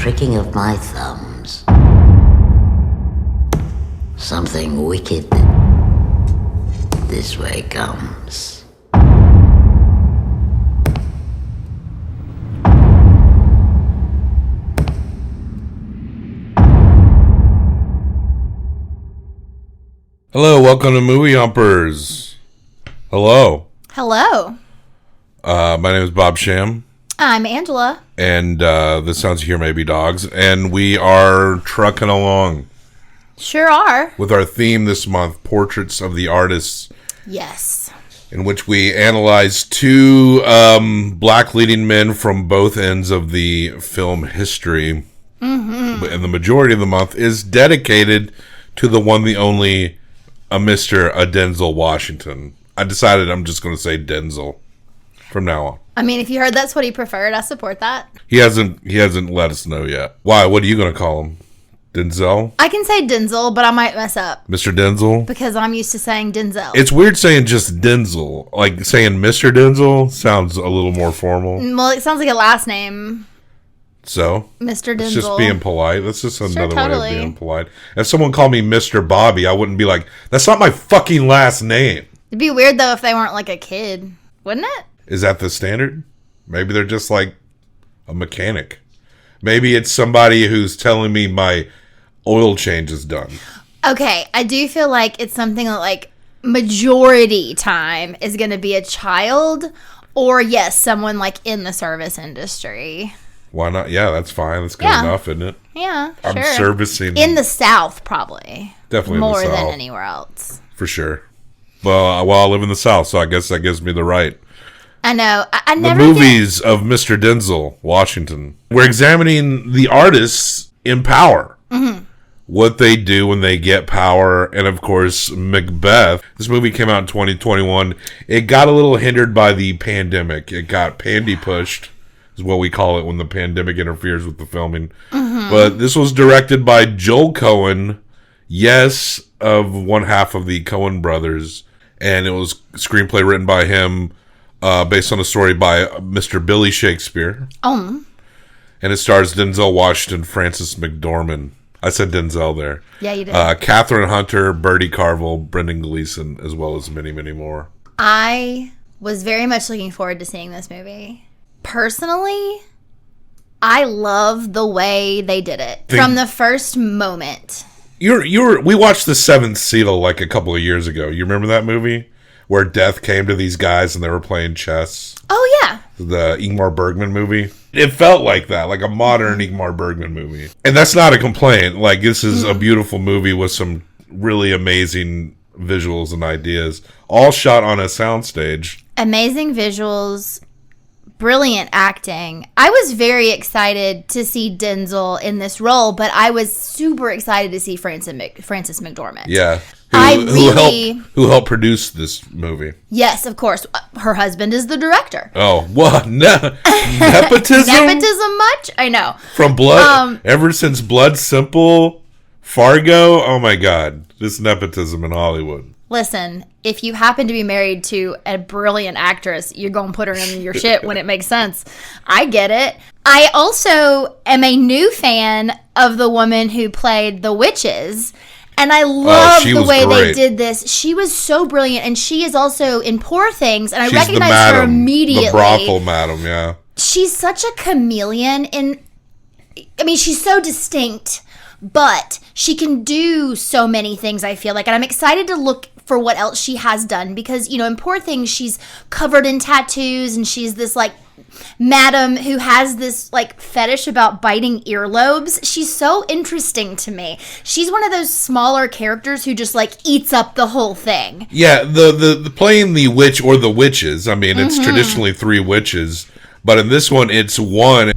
pricking of my thumbs. Something wicked this way comes. Hello, welcome to Movie Humpers. Hello. Hello. My name is Bob Sham. I'm Angela. And the sounds you hear may be dogs. And we are trucking along. Sure are. With our theme this month, Portraits of the Artists. Yes. In which we analyze two black leading men from both ends of the film history. Mm-hmm. And the majority of the month is dedicated to the one, the only, Mr. Denzel Washington. I decided I'm just going to say Denzel from now on. I mean, if you heard that's what he preferred, I support that. He hasn't let us know yet. Why? What are you going to call him? Denzel? I can say Denzel, but I might mess up. Mr. Denzel? Because I'm used to saying Denzel. It's weird saying just Denzel. Like saying Mr. Denzel sounds a little more formal. Well, it sounds like a last name. So? Mr. Denzel. It's just being polite. That's just another totally. way of being polite. If someone called me Mr. Bobby, I wouldn't be like, that's not my fucking last name. It'd be weird, though, if they weren't like a kid. Wouldn't it? Is that the standard? Maybe they're just like a mechanic. Maybe it's somebody who's telling me my oil change is done. Okay, I do feel like it's something that, like, majority time is going to be a child or, yes, someone, like, in the service industry. Why not? Yeah, that's fine. That's good enough, isn't it? Yeah, I'm sure. servicing. In the South, probably. Definitely more in the South. than anywhere else. For sure. Well, I live in the South, so I guess that gives me the right. I know. I never the movies of Mr. Denzel Washington. We're examining the artists in power. Mm-hmm. What they do when they get power. And, of course, Macbeth. This movie came out in 2021. It got a little hindered by the pandemic. It got pandy-pushed, is what we call it when the pandemic interferes with the filming. Mm-hmm. But this was directed by Joel Coen, yes, of one half of the Coen brothers. And it was a screenplay written by him, based on a story by Mr. Billy Shakespeare. And it stars Denzel Washington, Frances McDormand. I said Denzel there. Yeah, you did. Kathryn Hunter, Bertie Carvel, Brendan Gleeson, as well as many, many more. I was very much looking forward to seeing this movie. Personally, I love the way they did it from the first moment. We watched The Seventh Seal like a couple of years ago. You remember that movie? Where death came to these guys and they were playing chess. Oh, yeah. The Ingmar Bergman movie. It felt like that, like a modern Ingmar Bergman movie. And that's not a complaint. Like, this is a beautiful movie with some really amazing visuals and ideas. All shot on a soundstage. Amazing visuals. Brilliant acting. I was very excited to see Denzel in this role, but I was super excited to see Frances McDormand. Yeah. Who helped produce this movie? Yes, of course. Her husband is the director. Oh, what? Nepotism? Nepotism much? I know. From Blood, ever since Blood Simple, Fargo, oh my God. This nepotism in Hollywood. Listen, if you happen to be married to a brilliant actress, you're going to put her in your shit when it makes sense. I get it. I also am a new fan of the woman who played the witches. And I love the way they did this. She was so brilliant. And she is also in Poor Things. And I recognize her immediately. The brothel madam, yeah. She's such a chameleon. She's so distinct. But she can do so many things, I feel like. And I'm excited to look for what else she has done. Because, in Poor Things, she's covered in tattoos. And she's this, like, madam who has this, like, fetish about biting earlobes. She's so interesting to me. She's one of those smaller characters who just, like, eats up the whole thing. Yeah, the playing the witch or the witches. I mean, it's traditionally three witches. But in this one, it's one.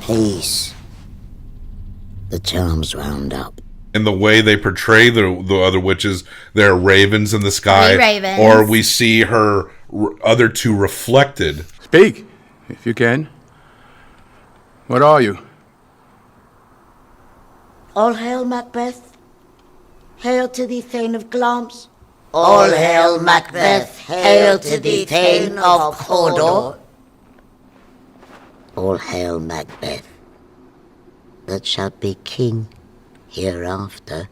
Peace. The charm's wound up. In the way they portray the other witches, there are ravens in the sky. Ravens. Or we see her other two reflected. Speak, if you can. What are you? All hail Macbeth. Hail to thee, Thane of Glamis. All hail Macbeth, hail to thee, Thane of Hodor. All hail Macbeth, that shalt be king hereafter.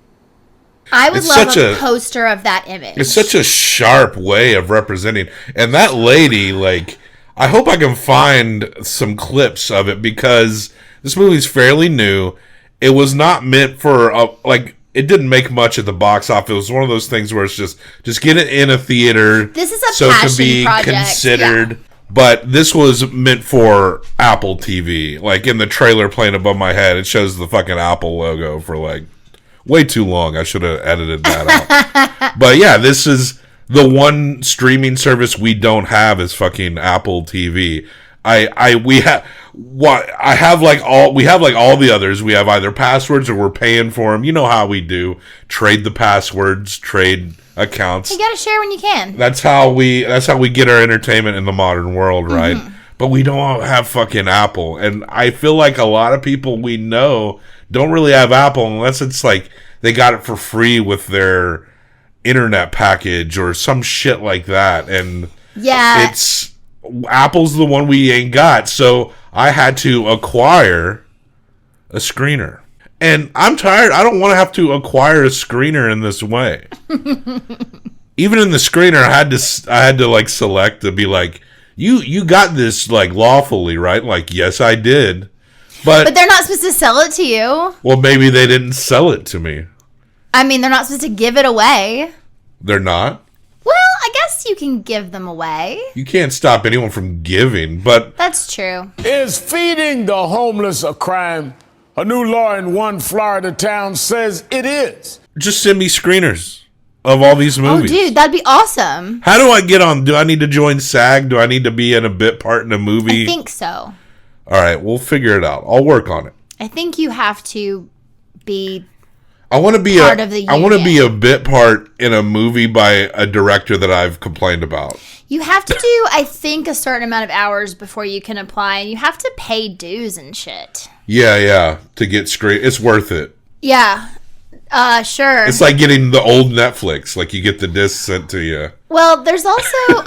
I would It's love such a a- poster of that image. It's such a sharp way of representing. And that lady, like, I hope I can find some clips of it because this movie's fairly new. It was not meant for, it didn't make much at the box office. It was one of those things where it's just get it in a theater. This is a so it can passion be project, considered. yeah. But this was meant for Apple TV. Like, in the trailer playing above my head, it shows the fucking Apple logo for, like, way too long. I should have edited that out. But yeah, this is the one streaming service we don't have is fucking Apple TV. We have all the others. We have either passwords or we're paying for them. You know how we do. Trade the passwords, trade accounts. You gotta share when you can. That's how we get our entertainment in the modern world, right? But we don't have fucking Apple. And I feel like a lot of people we know don't really have Apple unless it's like they got it for free with their internet package or some shit like that. And Yeah. Apple's the one we ain't got. So I had to acquire a screener. And I'm tired. I don't want to have to acquire a screener in this way. Even in the screener, I had to like select to be like, you got this like lawfully, right? Like, yes, I did. But they're not supposed to sell it to you. Well, maybe they didn't sell it to me. I mean, they're not supposed to give it away. They're not? Well, I guess you can give them away. You can't stop anyone from giving, but That's true. Is feeding the homeless a crime? A new law in one Florida town says it is. just send me screeners of all these movies. Oh, dude, that'd be awesome. How do I get on? Do I need to join SAG? Do I need to be in a bit part in a movie? I think so. All right, we'll figure it out. I'll work on it. I think you have to be I want to be part of the I want to be union. a bit part in a movie by a director that I've complained about. You have to do, I think, a certain amount of hours before you can apply, and you have to pay dues and shit. Yeah, to get screen. It's worth it. Yeah, sure. It's like getting the old Netflix. Like you get the disc sent to you. Well, there's also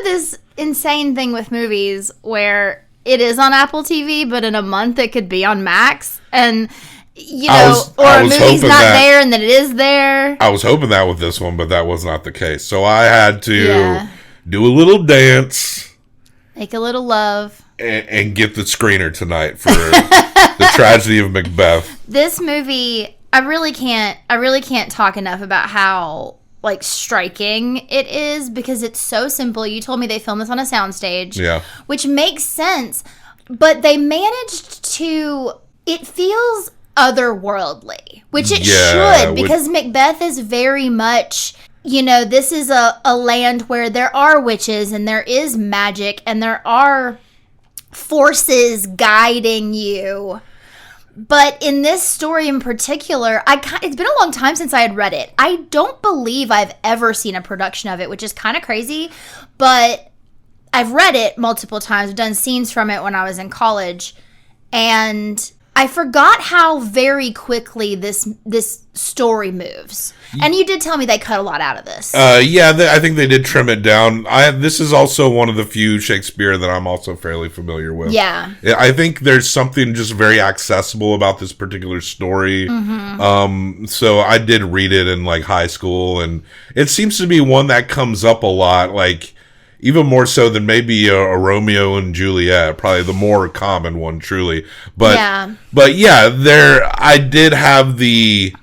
this insane thing with movies where it is on Apple TV, but in a month it could be on Max, and I a was movie's hoping not that- there and then it is there. I was hoping that with this one, but that was not the case. So I had to Yeah. do a little dance Make a little love. and get the screener tonight for the Tragedy of Macbeth. This movie, I really can't talk enough about how like striking it is because it's so simple. You told me they filmed this on a soundstage, Yeah. which makes sense, but they managed to. It feels otherworldly, which it Yeah, should, because Macbeth is very much. This is a land where there are witches and there is magic and there are forces guiding you. But in this story in particular, it's been a long time since I had read it. I don't believe I've ever seen a production of it, which is kind of crazy. But I've read it multiple times. I've done scenes from it when I was in college. And I forgot how very quickly this story moves. And you did tell me they cut a lot out of this. I think they did trim it down. This is also one of the few Shakespeare that I'm also fairly familiar with. Yeah. I think there's something just very accessible about this particular story. Mm-hmm. So I did read it in like high school, and it seems to be one that comes up a lot, like even more so than maybe a Romeo and Juliet, probably the more common one, truly. But I did have the.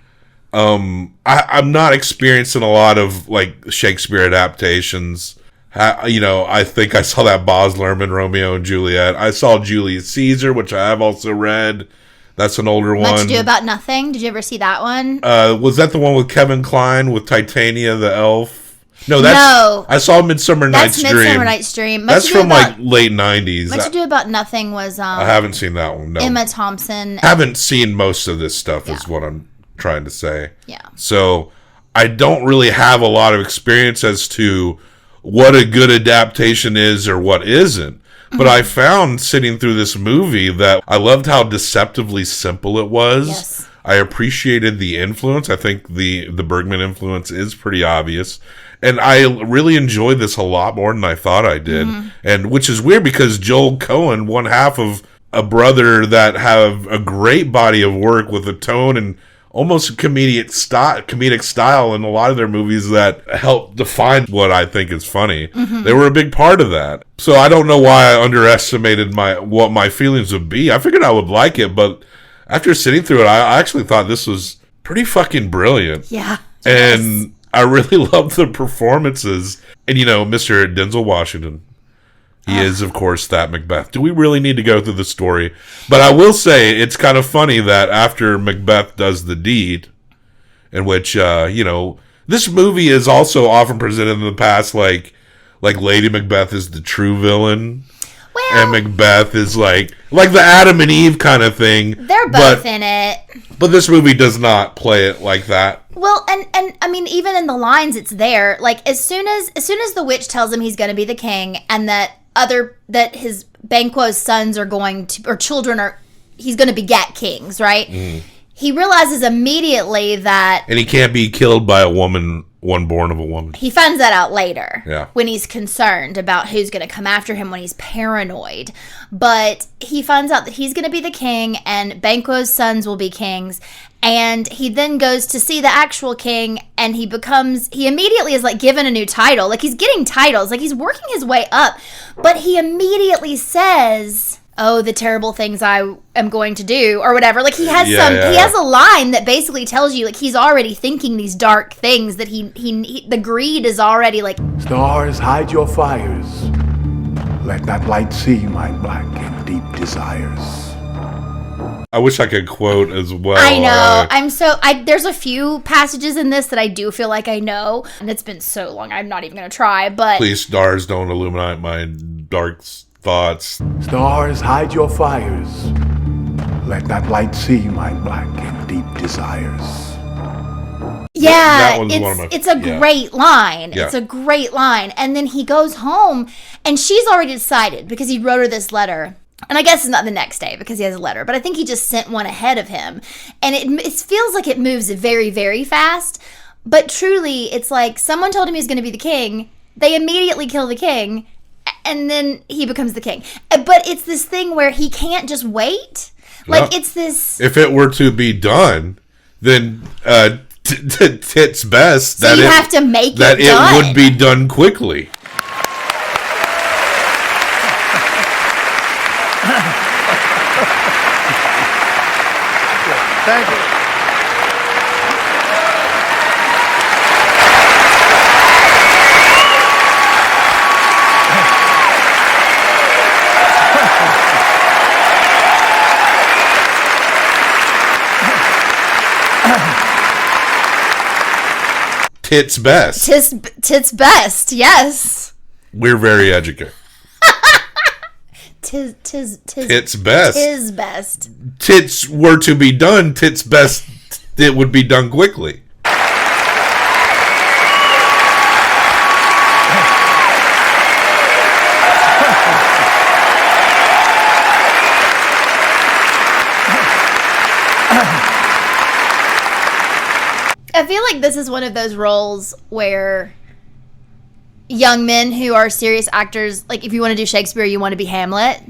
I'm not experiencing a lot of like Shakespeare adaptations. I think I saw that Baz Luhrmann Romeo and Juliet. I saw Julius Caesar, which I have also read. That's an older one. Much Ado About Nothing. Did you ever see that one? Was that the one with Kevin Kline with Titania the elf? No, I saw Midsummer Night's Dream. That's Midsummer Night's Dream. That's from like late 90s. Much Ado About Nothing was I haven't seen that one. No. Emma Thompson. Haven't seen most of this stuff is what I'm trying to say. Yeah. So I don't really have a lot of experience as to what a good adaptation is or what isn't. But I found sitting through this movie that I loved how deceptively simple it was. Yes. I appreciated the influence. I think the Bergman influence is pretty obvious. And I really enjoyed this a lot more than I thought I did. And which is weird because Joel Coen, one half of a brother that have a great body of work with a tone and almost comedic style in a lot of their movies that help define what I think is funny. They were a big part of that. So I don't know why I underestimated what my feelings would be. I figured I would like it, but after sitting through it, I actually thought this was pretty fucking brilliant. Yeah. And I really loved the performances. And, Mr. Denzel Washington, he is, of course, that Macbeth. Do we really need to go through the story? But I will say it's kind of funny that after Macbeth does the deed, in which, this movie is also often presented in the past like Lady Macbeth is the true villain. Well, And Macbeth is like the Adam and Eve kind of thing. they're both in it. But this movie does not play it like that. Well, and I mean, even in the lines, it's there. Like as soon as the witch tells him he's going to be the king, and that his Banquo's sons are going to, or children are, he's going to beget kings, right? He realizes immediately that, And he can't be killed by a woman, one born of a woman. he finds that out later. Yeah. When he's concerned about who's going to come after him, when he's paranoid. But he finds out that he's going to be the king and Banquo's sons will be kings. And he then goes to see the actual king, and he immediately is like given a new title. Like he's getting titles, like he's working his way up. But he immediately says, "Oh, the terrible things I am going to do," or whatever. Like he has he has a line that basically tells you like he's already thinking these dark things, that he the greed is already like, Stars, hide your fires. Let that light see my black and deep desires. I wish I could quote as well. I know. There's a few passages in this that I do feel like I know, and it's been so long I'm not even going to try, but Please, stars, don't illuminate my dark thoughts. Stars, hide your fires. Let that light see my black and deep desires. yeah, that one's one of my- it's a yeah. great line. Yeah. It's a great line. And then he goes home, and she's already decided because he wrote her this letter. And I guess it's not the next day because he has a letter, but I think he just sent one ahead of him. And it feels like it moves very, very fast. But truly, it's like someone told him he's going to be the king. They immediately kill the king, and then he becomes the king. But it's this thing where he can't just wait. Like, No. it's this... If it were to be done, then it's best So you have to make it that done. it would be done quickly. Thank you. Tits best. Tis best, yes. We're very educated. Tis Tits best. Tis best. Tits were to be done, tits best, it would be done quickly. I feel like this is one of those roles where young men who are serious actors, like if you want to do Shakespeare, you want to be Hamlet.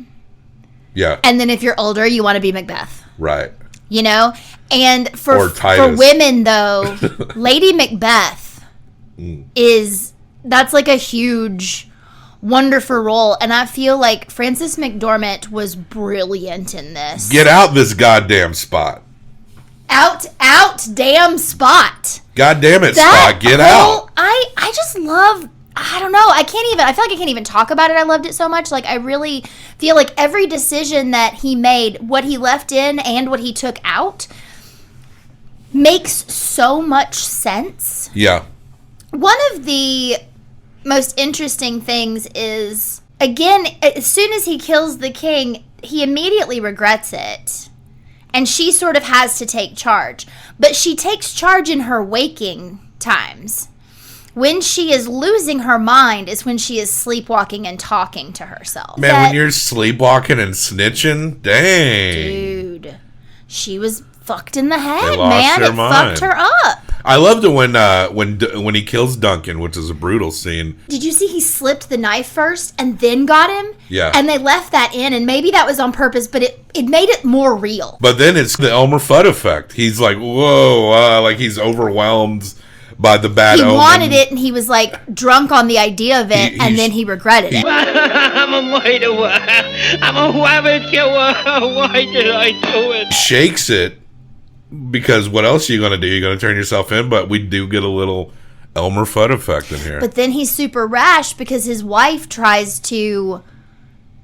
Yeah. And then if you're older, you want to be Macbeth. Right. You know? And Or for Titus. women, though, Lady Macbeth that's like a huge, wonderful role. And I feel like Frances McDormand was brilliant in this. Get out this goddamn spot. Out, damn spot. God damn it, That Spot. Get whole- out. I just love, I don't know, I feel like I can't even talk about it. I loved it so much. Like, I really feel like every decision that he made, what he left in and what he took out, makes so much sense. Yeah. One of the most interesting things is, again, as soon as he kills the king, he immediately regrets it. And she sort of has to take charge. But she takes charge in her waking times. When she is losing her mind is when she is sleepwalking and talking to herself. Man, when you're sleepwalking and snitching, dang. Dude, she was fucked in the head, They lost man. their It mind. fucked her up. I loved it when he kills Duncan, which is a brutal scene. Did you see he slipped the knife first and then got him? Yeah. And they left that in, and maybe that was on purpose, but it made it more real. But then it's the Elmer Fudd effect. He's like, whoa, like he's overwhelmed by the bad He omen. wanted it, and he was like drunk on the idea of it, and then he regretted it. I'm a murderer. I'm a rabbit killer. Why did I do it? Shakes it, because what else are you going to do? You're going to turn yourself in, but we do get a little Elmer Fudd effect in here. But then he's super rash because his wife tries to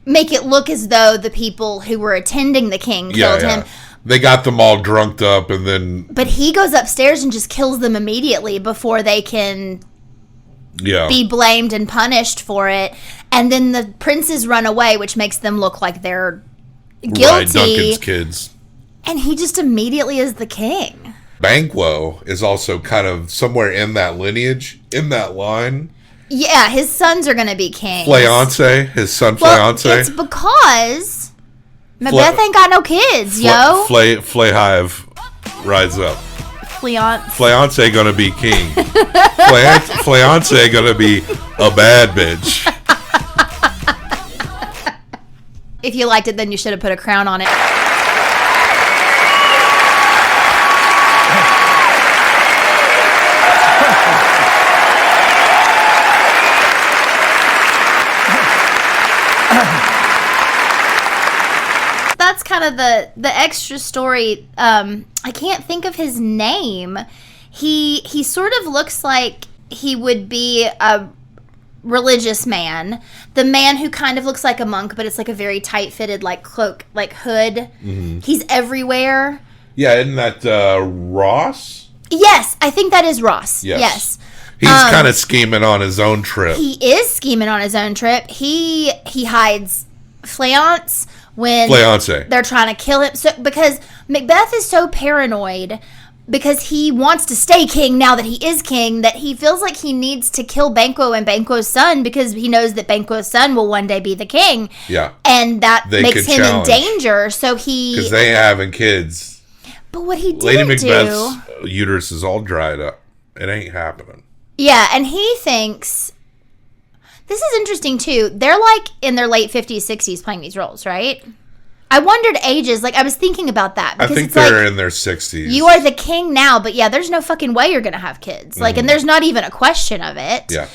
make it look as though the people who were attending the king killed him. They got them all drunked up, and then... But he goes upstairs and just kills them immediately before they can be blamed and punished for it. And then the princes run away, which makes them look like they're guilty. Right, Duncan's kids. And he just immediately is the king. Banquo is also kind of somewhere in that lineage, in that line. Yeah, his sons are going to be kings. Fley-Hive, his son Well, Fley-Hive. it's because Macbeth ain't got no kids, yo. Fley-Hive rise up. Fley-Hive gonna be king. Fley-Hive gonna be a bad bitch. If you liked it, then you should have put a crown on it. That's kind of the extra story. I can't think of his name. He sort of looks like he would be a religious man. The man who kind of looks like a monk, but it's like a very tight-fitted like cloak, like hood. Mm-hmm. He's everywhere. Yeah, isn't that Ross? Yes, I think that is Ross. Yes. He's kind of scheming on his own trip. He is scheming on his own trip. He hides Fley-Hive when they're trying to kill him. So, because Macbeth is so paranoid because he wants to stay king now that he is king, that he feels like he needs to kill Banquo and Banquo's son because he knows that Banquo's son will one day be the king. Yeah. And that makes him in danger. So because they having kids. But what he didn't Lady Macbeth's uterus is all dried up. It ain't happening. Yeah, and he thinks... This is interesting, too. They're, like, in their late 50s, 60s playing these roles, right? I wondered ages. Like, I was thinking about that. Because I think they're in their 60s. You are the king now, but yeah, there's no fucking way you're going to have kids. Like, and there's not even a question of it. Yeah.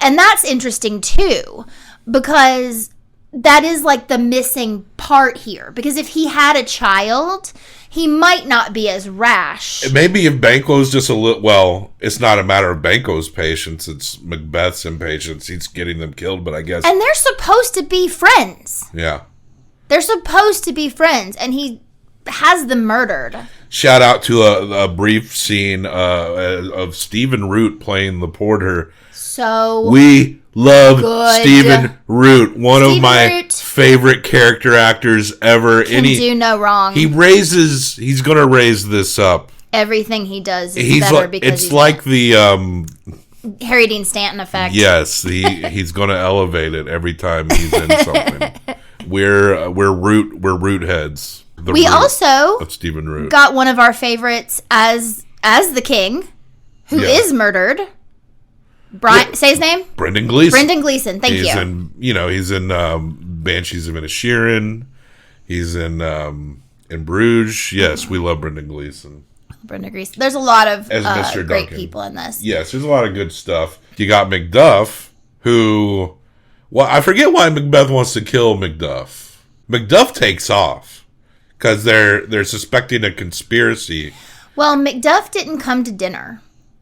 And that's interesting, too, because that is, like, the missing part here. Because if he had a child... he might not be as rash. Maybe if Banquo's just a little... Well, it's not a matter of Banquo's patience. It's Macbeth's impatience. He's getting them killed, but I guess... And they're supposed to be friends. Yeah. They're supposed to be friends, and he has them murdered. Shout out to a brief scene of Stephen Root playing the porter. So we love good. Stephen Root, one of my favorite character actors ever. Can do no wrong. He's going to raise this up. Everything he does is better because it's like the Harry Dean Stanton effect. Yes, he's going to elevate it every time he's in something. We're Root heads. We also of Stephen Root got one of our favorites as the king, who is murdered. Say his name? Brendan Gleeson. Brendan Gleeson, thank you. He's in Banshees of Inisherin. He's in Bruges. Yes, we love Brendan Gleeson. Brendan Gleeson. There's a lot of as Mr. great Duncan. people in this. Yes, there's a lot of good stuff. You got Macduff, who... Well, I forget why Macbeth wants to kill Macduff. Macduff takes off because they're suspecting a conspiracy. Well, Macduff didn't come to dinner.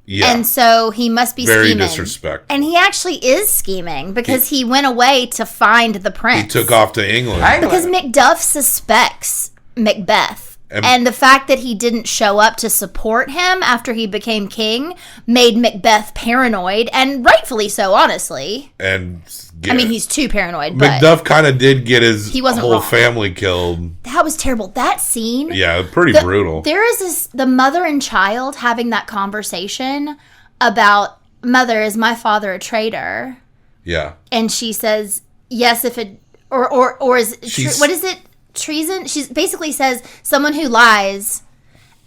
Yeah. And so he must be very scheming. Disrespectful. And he actually is scheming because he went away to find the prince. He took off to England. Because Macduff suspects Macbeth. And the fact that he didn't show up to support him after he became king made Macbeth paranoid, and rightfully so, honestly. And he's too paranoid. Macduff kind of did get his whole wrong. family killed. That was terrible. That scene. Yeah, pretty brutal. There is the mother and child having that conversation about "Mother, is my father a traitor?" Yeah. And she says, "Yes, if it or is what is it? Treason?" She basically says someone who lies,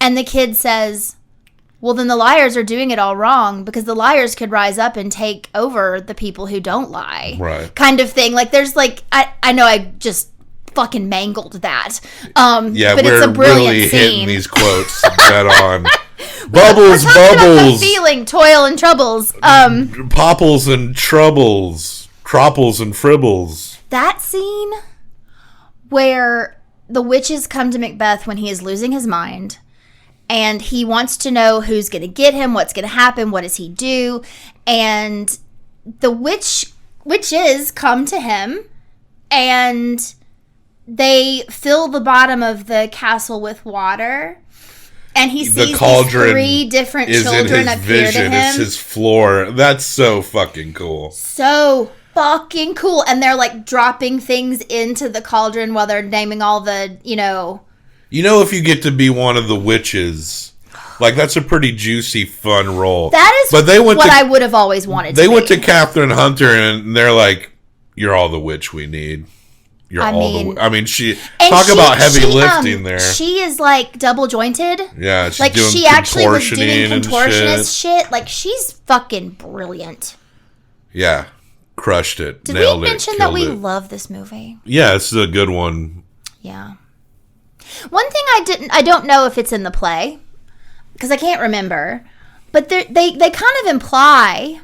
and the kid says, "Well, then the liars are doing it all wrong because the liars could rise up and take over the people who don't lie." Right. Kind of thing. Like there's like I know I just fucking mangled that. Yeah, but we're it's a brilliant really scene. hitting these quotes dead on. Bubbles, We're talking about bubbles, the feeling, toil, and troubles. popples and troubles, cropples and fribbles. That scene where the witches come to Macbeth when he is losing his mind, and he wants to know who's going to get him, what's going to happen, what does he do, and the witches come to him, and they fill the bottom of the castle with water. And he sees these 3 different children appear to him. It's his floor. That's so fucking cool. So fucking cool. And they're like dropping things into the cauldron while they're naming all the, if you get to be one of the witches, like that's a pretty juicy, fun role. That is what I would have always wanted to be. They went to Kathryn Hunter and they're like, "You're all the witch we need. You're she about heavy lifting there. She is like double jointed. Yeah, she's like doing she actually was doing contortioning contortionist shit. Like she's fucking brilliant. Yeah, crushed it. Did Nailed we mention it, that we it. love this movie? Yeah, it's a good one. Yeah. One thing I don't know if it's in the play because I can't remember, but they kind of imply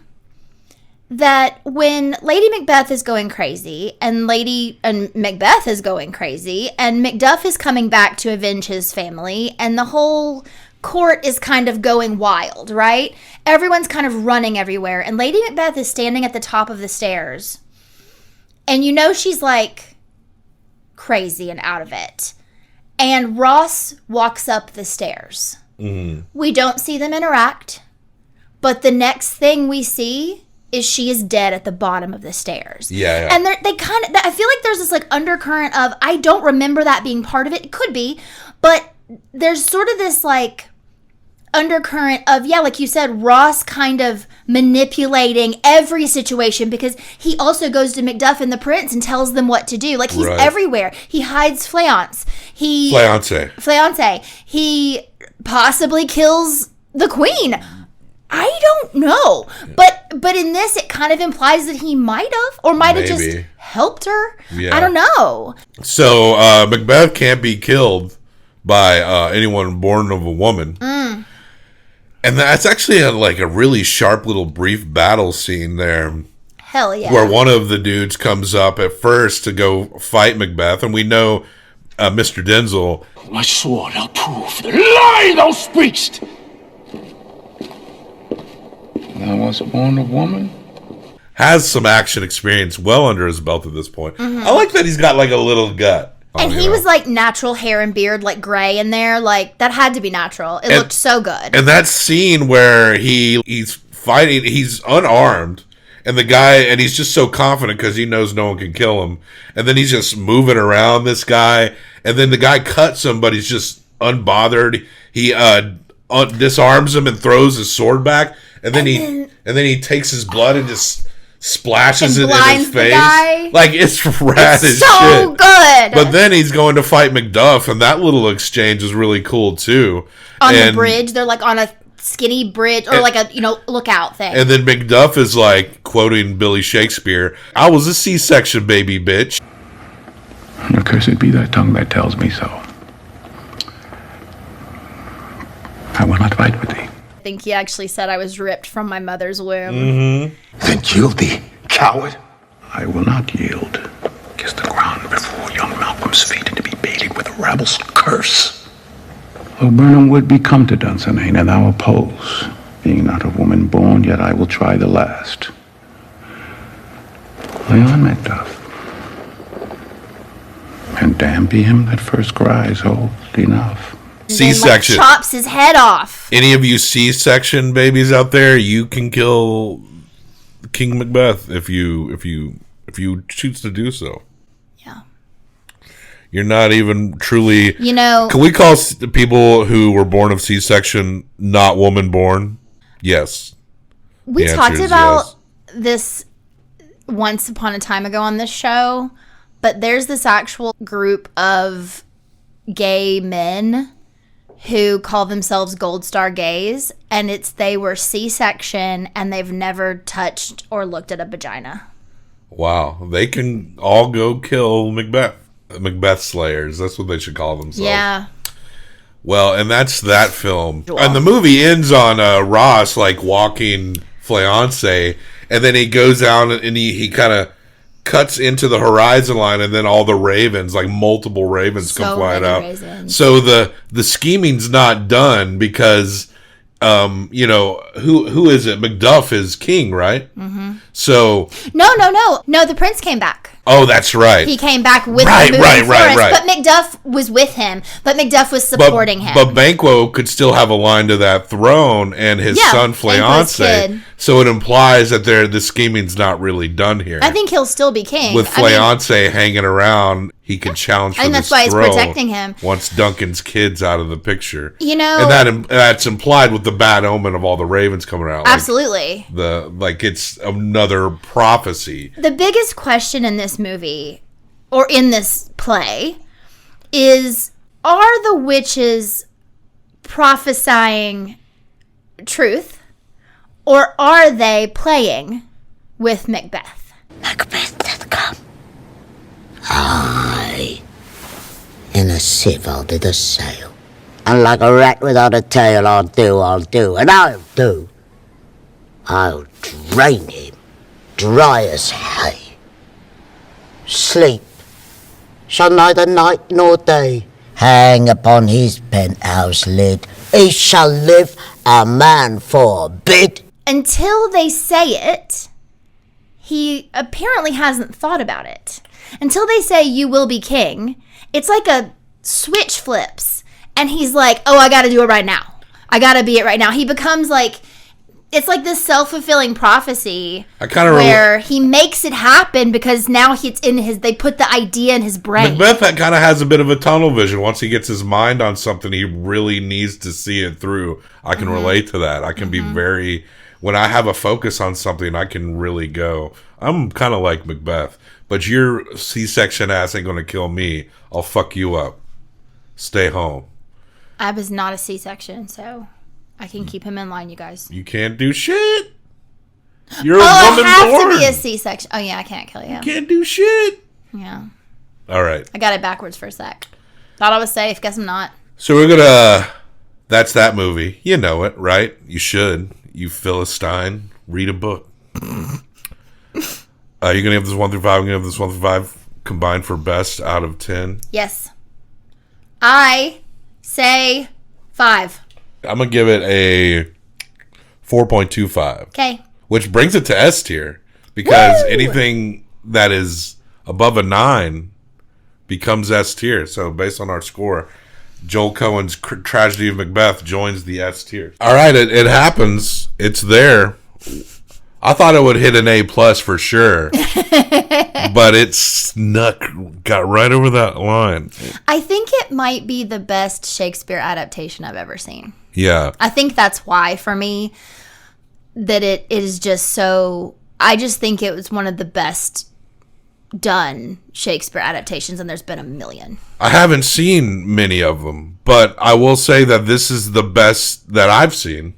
that when Lady Macbeth is going crazy and Macbeth is going crazy and Macduff is coming back to avenge his family and the whole court is kind of going wild, right? Everyone's kind of running everywhere and Lady Macbeth is standing at the top of the stairs. And she's like crazy and out of it. And Ross walks up the stairs. Mm-hmm. We don't see them interact, but the next thing we see is she is dead at the bottom of the stairs. Yeah. And they kind of, I feel like there's this like undercurrent of, I don't remember that being part of it. It could be, but there's sort of this like undercurrent of, like you said, Ross kind of manipulating every situation because he also goes to Macduff and the prince and tells them what to do. Like he's everywhere. He hides Fleance. He possibly kills the queen. I don't know, but in this it kind of implies that he might have or might have just helped her. Yeah. I don't know. So Macbeth can't be killed by anyone born of a woman, and that's actually a really sharp little brief battle scene there. Hell yeah! Where one of the dudes comes up at first to go fight Macbeth, and we know Mr. Denzel. My sword, I'll prove the lie thou speakst. Thou wast born of woman? Has some action experience well under his belt at this point. Mm-hmm. I like that he's got like a little gut. And he was like natural hair and beard, like gray in there. Like that had to be natural. It looked so good. And that scene where he's fighting, he's unarmed. And the guy, and he's just so confident because he knows no one can kill him. And then he's just moving around this guy. And then the guy cuts him, but he's just unbothered. He disarms him and throws his sword back. And then he takes his blood and just splashes it in his face. Like it's rad as shit. So good. But then he's going to fight Macduff, and that little exchange is really cool too. On the bridge, they're like on a skinny bridge or like a lookout thing. And then Macduff is like quoting Billy Shakespeare, "I was a C-section baby, bitch." Accursed be thy tongue that tells me so. I will not fight with thee. I think he actually said I was ripped from my mother's womb. Mm-hmm. Then yield thee, coward. I will not yield. Kiss the ground before young Malcolm's feet and to be baited with a rabble's curse. Though Burnham would be come to Dunsinane, and thou oppose, being not of woman born, yet I will try the last. Lay on, Macduff. And damn be him that first cries, hold enough. C-section. Chops his head off. Any of you C-section babies out there, you can kill King Macbeth if you choose to do so. Yeah. You're not even truly. Can we call people who were born of C-section not woman born? Yes. We The answer talked is about yes. this once upon a time ago on this show, but there's this actual group of gay men who call themselves Gold Star gays, and they were C-section and they've never touched or looked at a vagina. Wow. They can all go kill Macbeth. Macbeth Slayers. That's what they should call themselves. Yeah. Well, and that's that film. And the movie ends on Ross, like, walking Fley-Hive, and then he goes down and he kind of cuts into the horizon line, and then all the ravens, like multiple ravens, come flying out. So the scheming's not done because, who is it? Macduff is king, right? Mm-hmm. So No, the prince came back. oh, that's right. He came back with Right, the moving right. forest, but Macduff was with him. But Macduff was supporting him. But Banquo could still have a line to that throne, and his son Banquo's Fley-Hive. kid. So it implies that the scheming's not really done here. I think he'll still be king. With Fley-Hive hanging around, he can challenge for and this that's why he's throne protecting him. Once Duncan's kid's out of the picture. And that's implied with the bad omen of all the ravens coming out. Absolutely. It's another prophecy. The biggest question in this movie, or in this play, is, are the witches prophesying truth, or are they playing with Macbeth? Macbeth did come. Aye. In a sieve I'll did a sail. And like a rat without a tail, I'll do, and I'll do. I'll drain him, dry as hay. Sleep shall neither night nor day hang upon his penthouse lid. He shall live, a man forbid. Until they say it, he apparently hasn't thought about it. Until they say, you will be king, it's like a switch flips. And he's like, oh, I got to do it right now. I got to be it right now. He becomes like, it's like this self-fulfilling prophecy where he makes it happen because now they put the idea in his brain. Macbeth kind of has a bit of a tunnel vision. Once he gets his mind on something, he really needs to see it through. I can relate to that. I can be when I have a focus on something, I can really go. I'm kind of like Macbeth, but your C-section ass ain't going to kill me. I'll fuck you up. Stay home. I was not a C-section, so I can keep him in line, you guys. You can't do shit. You're a woman I have born. to be a C-section. Oh, yeah, I can't kill you. You can't do shit. Yeah. All right. I got it backwards for a sec. Thought I was safe. Guess I'm not. So we're going to... That's that movie. You know it, right? You should. You Philistine. Read a book. You're going to have this 1 through 5. I'm going to have this 1 through 5 combined for best out of 10. Yes. I say 5. I'm going to give it a 4.25. Okay. Which brings it to S tier. Because anything that is above a 9 becomes S tier. So based on our score, Joel Coen's Tragedy of Macbeth joins the S tier. All right, it happens. It's there. I thought it would hit an A+ for sure. But it got right over that line. I think it might be the best Shakespeare adaptation I've ever seen. Yeah. I think that's why, for me, that it is just so... I just think it was one of the best done Shakespeare adaptations, and there's been a million. I haven't seen many of them, but I will say that this is the best that I've seen,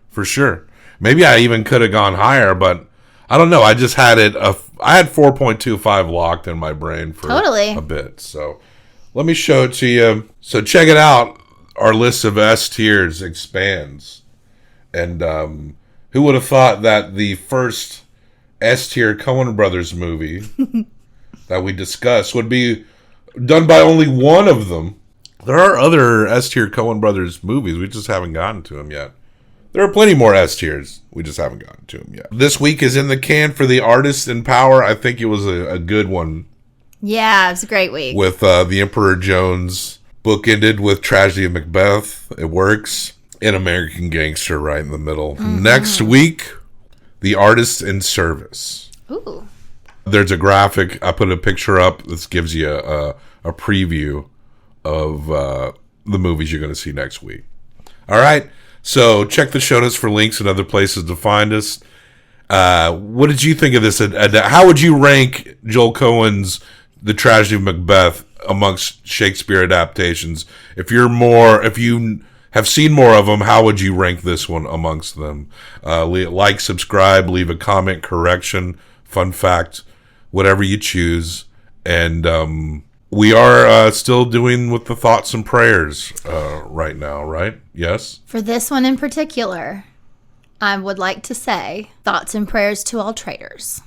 for sure. Maybe I even could have gone higher, but I don't know. I just had it. I had 4.25 locked in my brain for a bit. So let me show it to you. So check it out. Our list of S tiers expands, and who would have thought that the first S tier Coen Brothers movie that we discussed would be done by only one of them? There are other S tier Coen Brothers movies. We just haven't gotten to them yet. There are plenty more S tiers. We just haven't gotten to them yet. This week is in the can for the Artist in Power. I think it was a good one. Yeah, it was a great week. With The Emperor Jones, bookended with Tragedy of Macbeth. It works. And American Gangster right in the middle. Mm-hmm. Next week, The Artist in Service. Ooh. There's a graphic. I put a picture up. This gives you a preview of the movies you're going to see next week. All right. So check the show notes for links and other places to find us. What did you think of this? How would you rank Joel Coen's The Tragedy of Macbeth amongst Shakespeare adaptations? If you have seen more of them, how would you rank this one amongst them? Like, subscribe, leave a comment, correction, fun fact, whatever you choose. And we are still doing with the thoughts and prayers right now, right? Yes? For this one in particular, I would like to say thoughts and prayers to all traitors.